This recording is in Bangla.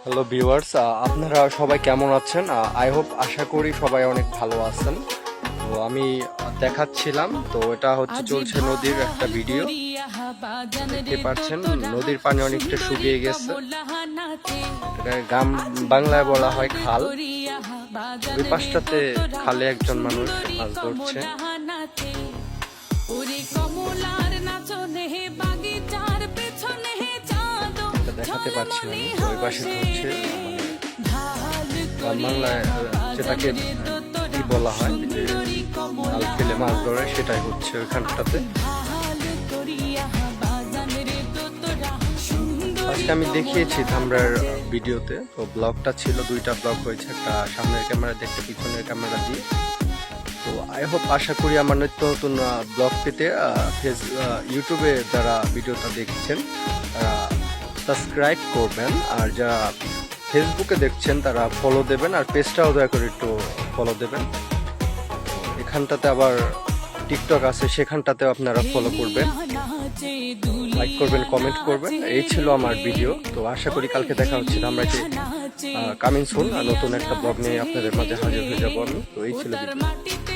হ্যালো ভিউয়ার্স, আপনারা সবাই কেমন আছেন? আই হোপ, আশা করি সবাই অনেক ভালো আছেন। তো আমি দেখাচ্ছিলাম, তো এটা হচ্ছে চলছে নদীর একটা ভিডিও। দেখতে পাচ্ছেন নদীর পানি অনেকটা শুকিয়ে গেছে। এটা গ্রাম বাংলায় বলা হয় খাল। ওই পাশটাতে খালে একজন মানুষ মাছ ধরছে। এটা দেখাতে পাচ্ছি আমি। ওই পাশে হচ্ছে গ্রাম বাংলায় যেটাকে কি বলা হয়, যে জাল ফেলে মাছ ধরে, সেটাই হচ্ছে ওইখানটাতে। আজকে আমি দেখিয়েছি ধামরার ভিডিওতে। তো ব্লগটা ছিল, দুইটা ব্লগ হয়েছে, একটা সামনের ক্যামেরা দিয়ে, একটা পিছনের ক্যামেরা দিয়ে। তো আই হোপ, আশা করি আমার নিত্য নতুন ব্লগ পেতে ইউটিউবে যারা ভিডিওটা দেখছেন তারা সাবস্ক্রাইব করবেন, আর যারা ফেসবুকে দেখছেন তারা ফলো দেবেন, আর পেজটাও দয়া করে একটু ফলো দেবেন। এখানটাতে আবার টিকটক আছে, সেখানটাতেও আপনারা ফলো করবেন, লাইক করবেন, কমেন্ট করবেন। এই ছিল আমার ভিডিও। তো আশা করি কালকে দেখা হচ্ছে ধামরাইতে কামিং সুন, নতুন একটা ব্লগ নিয়ে আপনাদের মাঝে হাজির হয়ে যাবো আমি। তো এই ছিল ভিডিও।